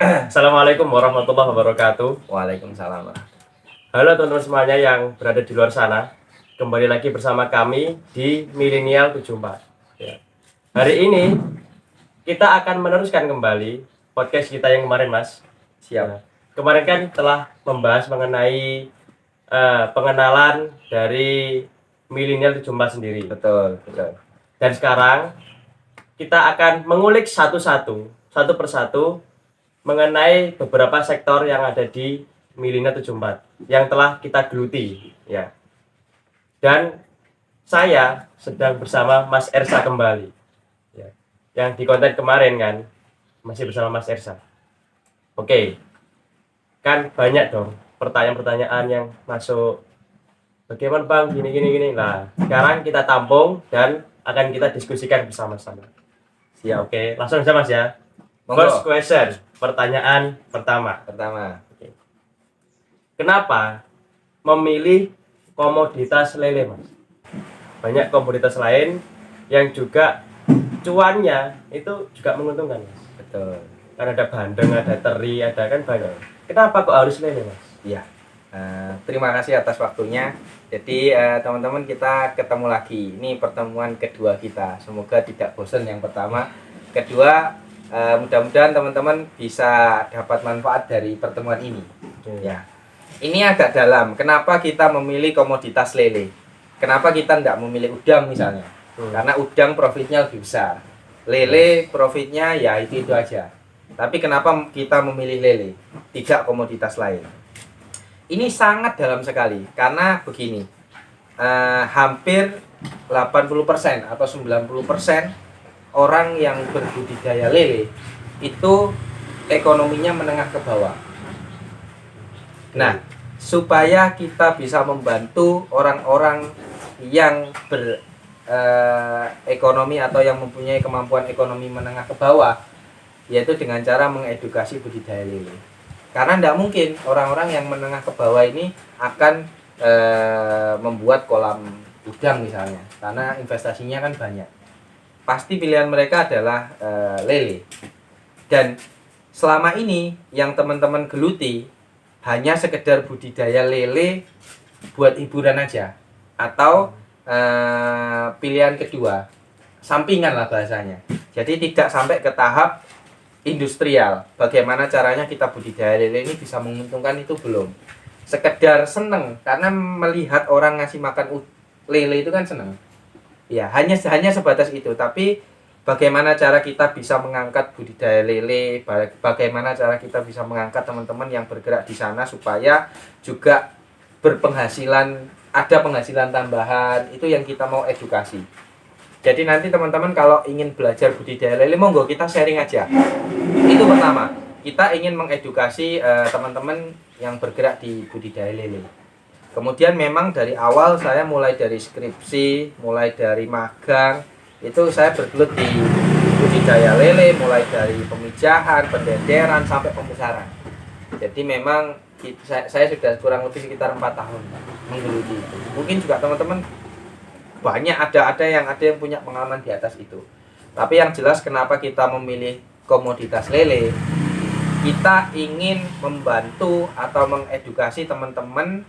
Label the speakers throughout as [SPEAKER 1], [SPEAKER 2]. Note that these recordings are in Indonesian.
[SPEAKER 1] Assalamualaikum warahmatullahi wabarakatuh.
[SPEAKER 2] Waalaikumsalam.
[SPEAKER 1] Halo teman-teman semuanya yang berada di luar sana. Kembali lagi bersama kami di Milenial 74. Ya. Hari ini kita akan meneruskan kembali podcast kita yang kemarin, Mas.
[SPEAKER 2] Siap.
[SPEAKER 1] Nah, kemarin kan telah membahas mengenai pengenalan dari Milenial 74 sendiri.
[SPEAKER 2] Betul, betul.
[SPEAKER 1] Dan sekarang kita akan mengulik satu persatu mengenai beberapa sektor yang ada di Milenia 74 yang telah kita geluti ya. Dan saya sedang bersama Mas Ersa kembali. Ya. Yang di konten kemarin kan masih bersama Mas Ersa. Oke. Kan banyak dong pertanyaan-pertanyaan yang masuk. Bagaimana Bang gini. Nah, sekarang kita tampung dan akan kita diskusikan bersama-sama.
[SPEAKER 2] Siap.
[SPEAKER 1] Oke, langsung saja Mas ya.
[SPEAKER 2] Monggo.
[SPEAKER 1] First question, pertanyaan pertama. Kenapa memilih komoditas lele, Mas? Banyak komoditas lain yang juga cuannya itu juga menguntungkan, Mas.
[SPEAKER 2] Betul.
[SPEAKER 1] Kan ada bandeng, ada teri, ada kan banyak. Kenapa kok harus lele, Mas?
[SPEAKER 2] Iya. Terima kasih atas waktunya. Jadi teman-teman, kita ketemu lagi. Ini pertemuan kedua kita. Semoga tidak bosan yang pertama. Kedua, mudah-mudahan teman-teman bisa dapat manfaat dari pertemuan ini. Ya. Ini agak dalam. Kenapa kita memilih komoditas lele? Kenapa kita tidak memilih udang misalnya? Karena udang profitnya lebih besar. Lele profitnya ya itu aja. Tapi kenapa kita memilih lele? Tidak komoditas lain. Ini sangat dalam sekali. Karena begini, hampir 80% atau 90% orang yang berbudidaya lele itu ekonominya menengah ke bawah. Nah, supaya kita bisa membantu orang-orang yang berekonomi atau yang mempunyai kemampuan ekonomi menengah ke bawah, yaitu dengan cara mengedukasi budidaya lele. Karena tidak mungkin orang-orang yang menengah ke bawah ini akan membuat kolam udang misalnya, karena investasinya kan banyak. Pasti pilihan mereka adalah lele. Dan selama ini yang teman-teman geluti hanya sekedar budidaya lele buat hiburan aja, atau pilihan kedua, sampingan lah bahasanya. Jadi tidak sampai ke tahap industrial. Bagaimana caranya kita budidaya lele ini bisa menguntungkan, itu belum. Sekedar seneng karena melihat orang ngasih makan lele itu kan seneng. Ya, hanya sebatas itu. Tapi bagaimana cara kita bisa mengangkat budidaya lele, bagaimana cara kita bisa mengangkat teman-teman yang bergerak di sana supaya juga berpenghasilan, ada penghasilan tambahan, itu yang kita mau edukasi. Jadi nanti teman-teman kalau ingin belajar budidaya lele, monggo kita sharing aja. Itu pertama, kita ingin mengedukasi teman-teman yang bergerak di budidaya lele. Kemudian memang dari awal saya mulai dari skripsi, mulai dari magang, itu saya bergelut di budidaya lele, mulai dari pemijahan, pendenderan, sampai pembesaran. Jadi memang saya sudah kurang lebih sekitar 4 tahun menggeluti itu. Mungkin juga teman-teman banyak ada yang punya pengalaman di atas itu. Tapi yang jelas kenapa kita memilih komoditas lele, kita ingin membantu atau mengedukasi teman-teman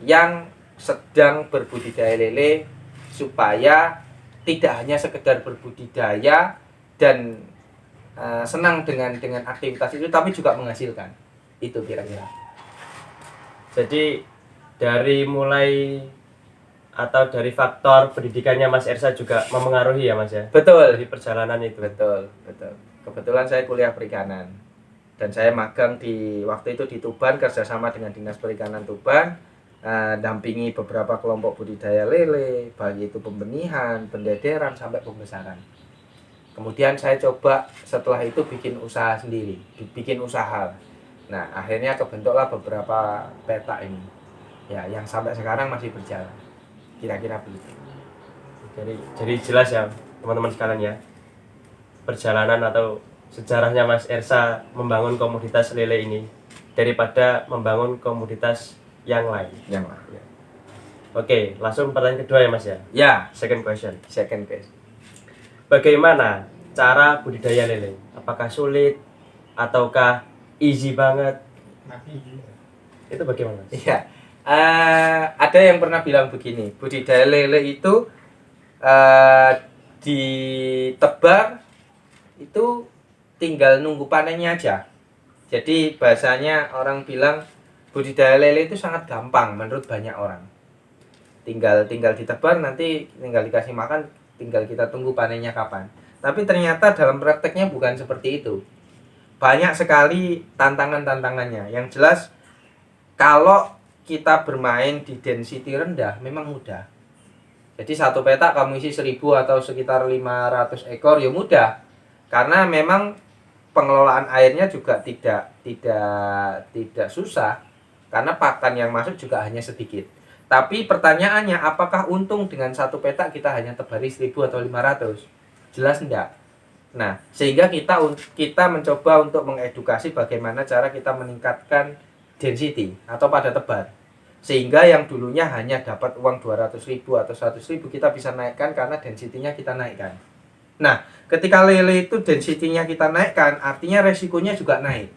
[SPEAKER 2] yang sedang berbudidaya lele supaya tidak hanya sekedar berbudidaya dan senang dengan aktivitas itu, tapi juga menghasilkan. Itu kira-kira.
[SPEAKER 1] Jadi dari mulai atau dari faktor pendidikannya Mas Ersa juga memengaruhi ya Mas ya?
[SPEAKER 2] Betul.
[SPEAKER 1] Dari perjalanan itu.
[SPEAKER 2] Betul. Kebetulan saya kuliah perikanan dan saya magang waktu itu di Tuban, kerjasama dengan Dinas Perikanan Tuban. Dampingi beberapa kelompok budidaya lele, baik itu pembenihan, pendederan, sampai pembesaran. Kemudian saya coba setelah itu bikin usaha sendiri, Nah, akhirnya kebentuklah beberapa peta ini, ya, yang sampai sekarang masih berjalan. Kira-kira begitu.
[SPEAKER 1] Jadi jelas ya teman-teman sekalian ya, perjalanan atau sejarahnya Mas Ersa membangun komoditas lele ini daripada membangun komoditas yang lain.
[SPEAKER 2] Ya.
[SPEAKER 1] Oke, langsung pertanyaan kedua ya Mas ya.
[SPEAKER 2] Ya.
[SPEAKER 1] Second question.
[SPEAKER 2] Bagaimana
[SPEAKER 1] Bagaimana cara budidaya lele? Apakah sulit ataukah easy banget. Itu bagaimana?
[SPEAKER 2] Iya. Ada yang pernah bilang begini, budidaya lele itu ditebar itu tinggal nunggu panennya aja. Jadi bahasanya orang bilang budidaya lele itu sangat gampang menurut banyak orang. Tinggal ditebar, nanti tinggal dikasih makan, tinggal kita tunggu panennya kapan. Tapi ternyata dalam prakteknya bukan seperti itu. Banyak sekali tantangan-tantangannya. Yang jelas kalau kita bermain di density rendah memang mudah. Jadi satu petak kamu isi 1000 atau sekitar 500 ekor ya mudah. Karena memang pengelolaan airnya juga tidak susah. Karena pakan yang masuk juga hanya sedikit. Tapi pertanyaannya, apakah untung dengan satu petak kita hanya tebari 1000 atau 500? Jelas enggak. Nah, sehingga kita mencoba untuk mengedukasi bagaimana cara kita meningkatkan density atau pada tebar. Sehingga yang dulunya hanya dapat uang 200.000 atau 100.000 kita bisa naikkan karena density-nya kita naikkan. Nah, ketika lele itu density-nya kita naikkan, artinya resikonya juga naik.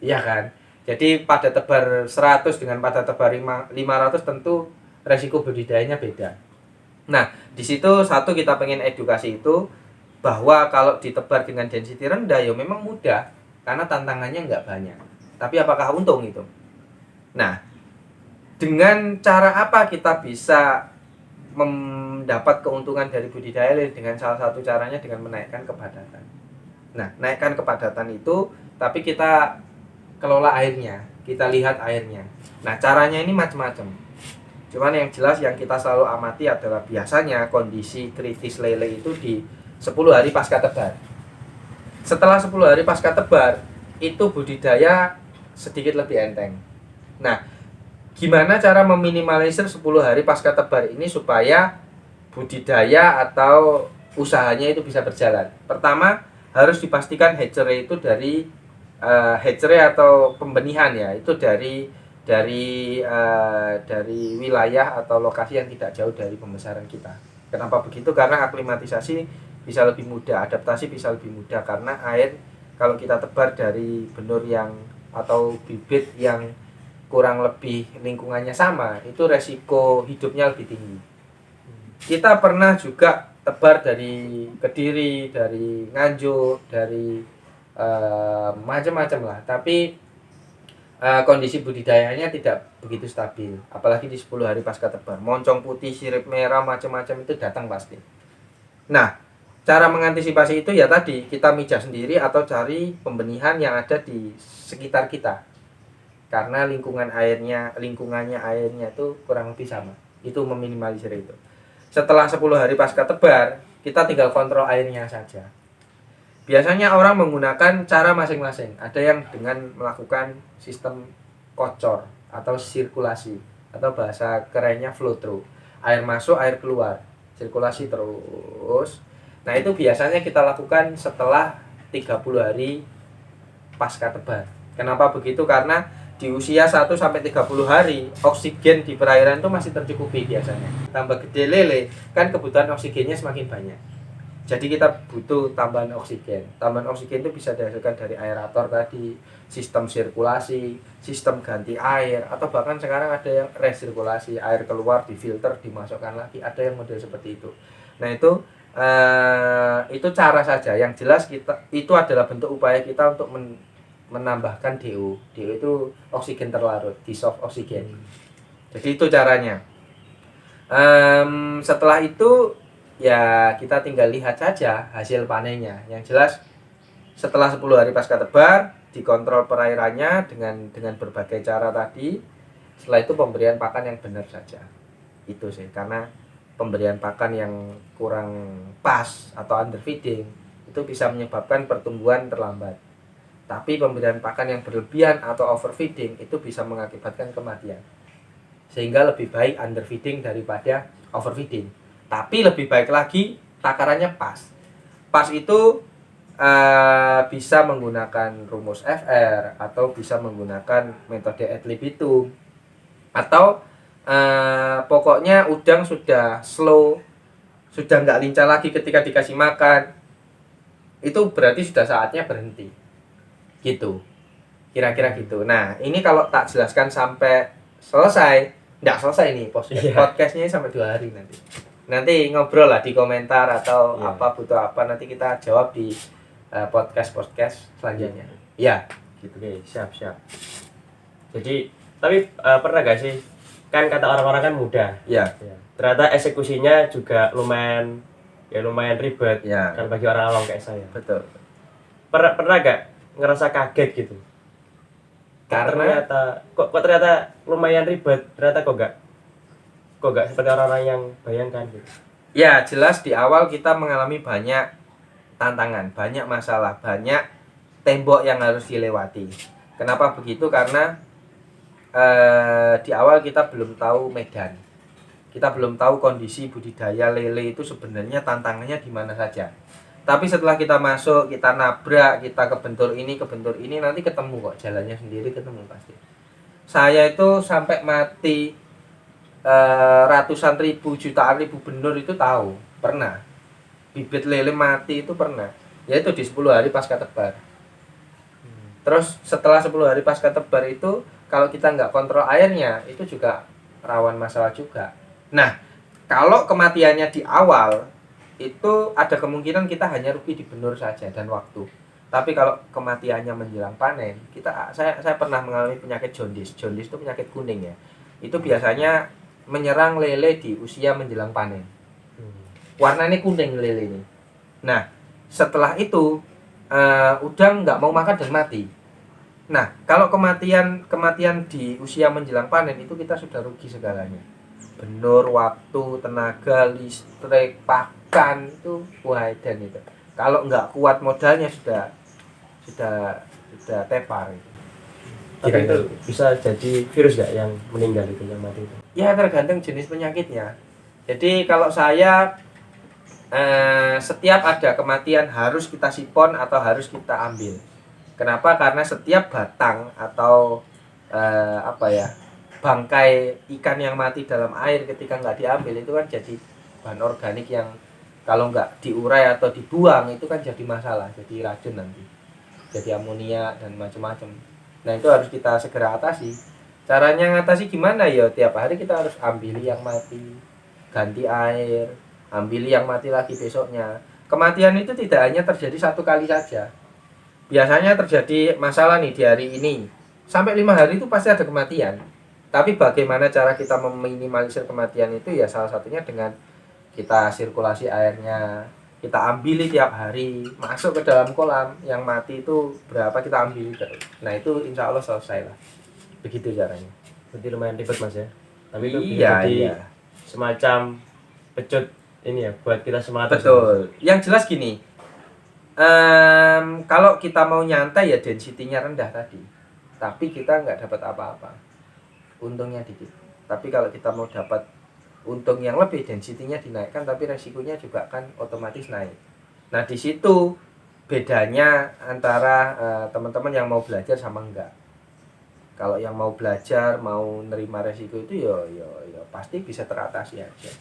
[SPEAKER 2] Iya kan? Jadi pada tebar 100 dengan pada tebar 500 tentu resiko budidayanya beda. Nah, di situ satu kita pengen edukasi itu bahwa kalau ditebar dengan density rendah ya memang mudah karena tantangannya nggak banyak. Tapi apakah untung itu? Nah, dengan cara apa kita bisa mendapat keuntungan dari budidaya lele? Dengan salah satu caranya dengan menaikkan kepadatan. Nah, naikkan kepadatan itu tapi kita kelola airnya, kita lihat airnya. Nah, caranya ini macam-macam. Cuman yang jelas yang kita selalu amati adalah biasanya kondisi kritis lele itu di 10 hari pasca tebar. Setelah 10 hari pasca tebar, itu budidaya sedikit lebih enteng. Nah, gimana cara meminimalisir 10 hari pasca tebar ini supaya budidaya atau usahanya itu bisa berjalan? Pertama, harus dipastikan hatchery itu dari hatchery atau pembenihan ya, itu dari wilayah atau lokasi yang tidak jauh dari pembesaran kita. Kenapa begitu? Karena aklimatisasi bisa lebih mudah, adaptasi bisa lebih mudah karena air kalau kita tebar dari benur yang atau bibit yang kurang lebih lingkungannya sama, itu resiko hidupnya lebih tinggi. Kita pernah juga tebar dari Kediri, dari Nganjuk, dari macam-macam lah, tapi kondisi budidayanya tidak begitu stabil, apalagi di 10 hari pasca tebar. Moncong putih, sirip merah, macam-macam itu datang pasti. Nah, cara mengantisipasi itu ya tadi, kita mijah sendiri atau cari pembenihan yang ada di sekitar kita. Karena lingkungannya airnya itu kurang lebih sama. Itu meminimalisir itu. Setelah 10 hari pasca tebar, kita tinggal kontrol airnya saja. Biasanya orang menggunakan cara masing-masing. Ada yang dengan melakukan sistem kocor atau sirkulasi atau bahasa kerennya flow through. Air masuk, air keluar. Sirkulasi terus. Nah, itu biasanya kita lakukan setelah 30 hari pasca tebar. Kenapa begitu? Karena di usia 1 sampai 30 hari oksigen di perairan itu masih tercukupi biasanya. Tambah gede lele, kan kebutuhan oksigennya semakin banyak. Jadi kita butuh tambahan oksigen. Tambahan oksigen itu bisa dihasilkan dari aerator tadi, sistem sirkulasi, sistem ganti air, atau bahkan sekarang ada yang resirkulasi, air keluar difilter, dimasukkan lagi. Ada yang model seperti itu. Nah, itu cara saja. Yang jelas itu adalah bentuk upaya kita untuk menambahkan DO. DO itu oksigen terlarut, dissolved oksigen. Jadi itu caranya. Setelah itu ya kita tinggal lihat saja hasil panennya. Yang jelas setelah 10 hari pasca tebar, dikontrol perairannya dengan berbagai cara tadi. Setelah itu pemberian pakan yang benar saja. Itu sih, karena pemberian pakan yang kurang pas atau underfeeding itu bisa menyebabkan pertumbuhan terlambat. Tapi pemberian pakan yang berlebihan atau overfeeding itu bisa mengakibatkan kematian. Sehingga lebih baik underfeeding daripada overfeeding. Tapi lebih baik lagi takarannya pas. Pas itu bisa menggunakan rumus FR atau bisa menggunakan metode ad libitum atau pokoknya udang sudah slow, sudah nggak lincah lagi ketika dikasih makan, itu berarti sudah saatnya berhenti gitu. Kira-kira gitu. Nah, ini kalau tak jelaskan sampai selesai, nggak selesai nih
[SPEAKER 1] Iya.
[SPEAKER 2] podcastnya sampai 2 hari nanti. Nanti ngobrol lah di komentar atau
[SPEAKER 1] Iya.
[SPEAKER 2] apa butuh apa nanti kita jawab di podcast selanjutnya. Ya, gitu.
[SPEAKER 1] Oke, siap. Jadi, tapi pernah gak sih, kan kata orang-orang kan mudah.
[SPEAKER 2] Ya,
[SPEAKER 1] Ya. Ternyata eksekusinya juga lumayan ribet.
[SPEAKER 2] ya,
[SPEAKER 1] Kan bagi orang awam kayak saya.
[SPEAKER 2] betul.
[SPEAKER 1] Pernah gak ngerasa kaget gitu?
[SPEAKER 2] Karena
[SPEAKER 1] kok ternyata lumayan ribet. Ternyata kok gak seperti orang-orang yang bayangkan gitu.
[SPEAKER 2] ya jelas di awal kita mengalami banyak tantangan, banyak masalah, banyak tembok yang harus dilewati. Kenapa begitu? Karena di awal kita belum tahu medan, kita belum tahu kondisi budidaya lele itu sebenarnya tantangannya di mana saja. Tapi setelah kita masuk, kita nabrak, kita kebentur ini, nanti ketemu kok, jalannya sendiri ketemu pasti. Saya itu sampai mati ratusan ribu, jutaan ribu benur itu tahu, pernah. Bibit lele mati itu pernah, yaitu di 10 hari pasca tebar. Terus setelah 10 hari pasca tebar itu, kalau kita nggak kontrol airnya, itu juga rawan masalah juga. Nah, kalau kematiannya di awal, itu ada kemungkinan kita hanya rugi di benur saja dan waktu. Tapi kalau kematiannya menjelang panen, saya pernah mengalami penyakit jaundice. Jaundice itu penyakit kuning ya. Itu biasanya menyerang lele di usia menjelang panen. Warnanya kuning lele ini. Nah, setelah itu udang nggak mau makan dan mati. Nah, kalau kematian di usia menjelang panen itu kita sudah rugi segalanya. Benur, waktu, tenaga, listrik, pakan itu dan itu. Kalau nggak kuat modalnya sudah tepar itu.
[SPEAKER 1] Tapi itu bisa jadi virus nggak yang meninggal itu, yang mati itu?
[SPEAKER 2] Ya tergantung jenis penyakitnya. Jadi kalau saya setiap ada kematian harus kita sipon atau harus kita ambil. Kenapa? Karena setiap batang atau bangkai ikan yang mati dalam air ketika nggak diambil itu kan jadi bahan organik yang kalau nggak diurai atau dibuang itu kan jadi masalah, jadi racun nanti, jadi amonia dan macam-macam. Nah itu harus kita segera atasi. Caranya ngatasi gimana ya? Tiap hari kita harus ambil yang mati, ganti air, ambil yang mati lagi besoknya. Kematian itu tidak hanya terjadi satu kali saja. Biasanya terjadi masalah nih di hari ini sampai 5 hari itu pasti ada kematian. Tapi bagaimana cara kita meminimalisir kematian itu ya salah satunya dengan kita sirkulasi airnya, kita ambil tiap hari, masuk ke dalam kolam, yang mati itu berapa kita ambil terus. Nah itu insya Allah selesai lah. Begitu caranya.
[SPEAKER 1] Berarti lumayan ribet Mas ya. Tapi itu bisa
[SPEAKER 2] Iya,
[SPEAKER 1] jadi
[SPEAKER 2] iya.
[SPEAKER 1] semacam pecut ini ya buat kita semangat.
[SPEAKER 2] Betul. Yang jelas gini, kalau kita mau nyantai ya density-nya rendah tadi, tapi kita nggak dapat apa-apa, untungnya dikit. Tapi kalau kita mau dapat untung yang lebih, density-nya dinaikkan, tapi resikonya juga kan otomatis naik. Nah di situ bedanya antara teman-teman yang mau belajar sama enggak. Kalau yang mau belajar, mau nerima resiko itu ya pasti bisa teratasi aja.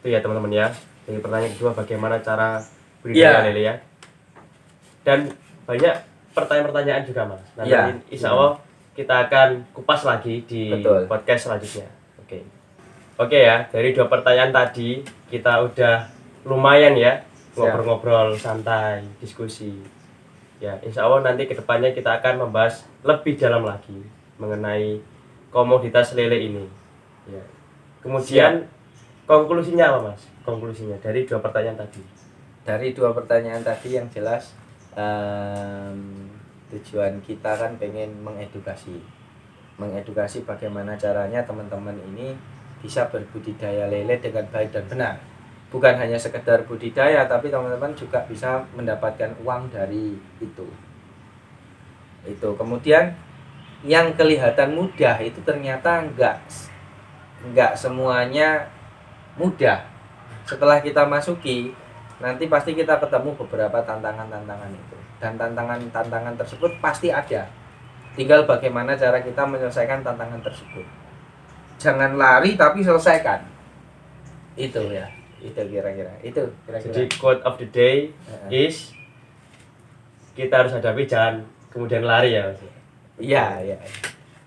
[SPEAKER 1] Itu ya teman-teman ya. Jadi pertanyaan kedua, bagaimana cara budidaya lele ya. Dan banyak pertanyaan-pertanyaan juga Mas. Nanti insya Allah kita akan kupas lagi di podcast selanjutnya. Oke ya, dari 2 pertanyaan tadi kita udah lumayan ya ngobrol-ngobrol santai, diskusi. Ya, insya Allah nanti kedepannya kita akan membahas lebih dalam lagi mengenai komoditas lele ini. Ya. Kemudian konklusinya apa Mas? Konklusinya dari 2 pertanyaan tadi.
[SPEAKER 2] Dari 2 pertanyaan tadi yang jelas tujuan kita kan pengen mengedukasi bagaimana caranya teman-teman ini bisa berbudidaya lele dengan baik dan benar. Bukan hanya sekedar budidaya, tapi teman-teman juga bisa mendapatkan uang dari itu. Kemudian yang kelihatan mudah itu ternyata enggak semuanya mudah. Setelah kita masuki, nanti pasti kita ketemu beberapa tantangan-tantangan itu. Dan tantangan-tantangan tersebut pasti ada. Tinggal bagaimana cara kita menyelesaikan tantangan tersebut. Jangan lari tapi selesaikan. Itu ya. Itu kira-kira.
[SPEAKER 1] Jadi quote of the day is kita harus hadapi, jangan kemudian lari ya Mas.
[SPEAKER 2] Iya, iya.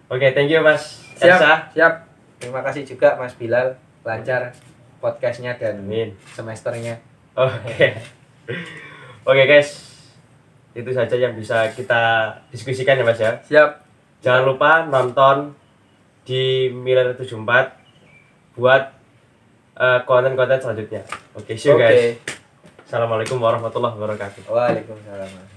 [SPEAKER 1] Oke, thank you Mas
[SPEAKER 2] Siap,
[SPEAKER 1] Ersa.
[SPEAKER 2] siap. Terima kasih juga Mas Bilal, lancar podcastnya dan
[SPEAKER 1] Amin.
[SPEAKER 2] semesternya.
[SPEAKER 1] Oke. Oke guys, itu saja yang bisa kita diskusikan ya Mas ya.
[SPEAKER 2] Siap.
[SPEAKER 1] Jangan lupa nonton di Milenial 74 buat konten-konten selanjutnya. Oke, see you guys.
[SPEAKER 2] Oke.
[SPEAKER 1] Assalamualaikum warahmatullahi wabarakatuh.
[SPEAKER 2] Waalaikumsalam.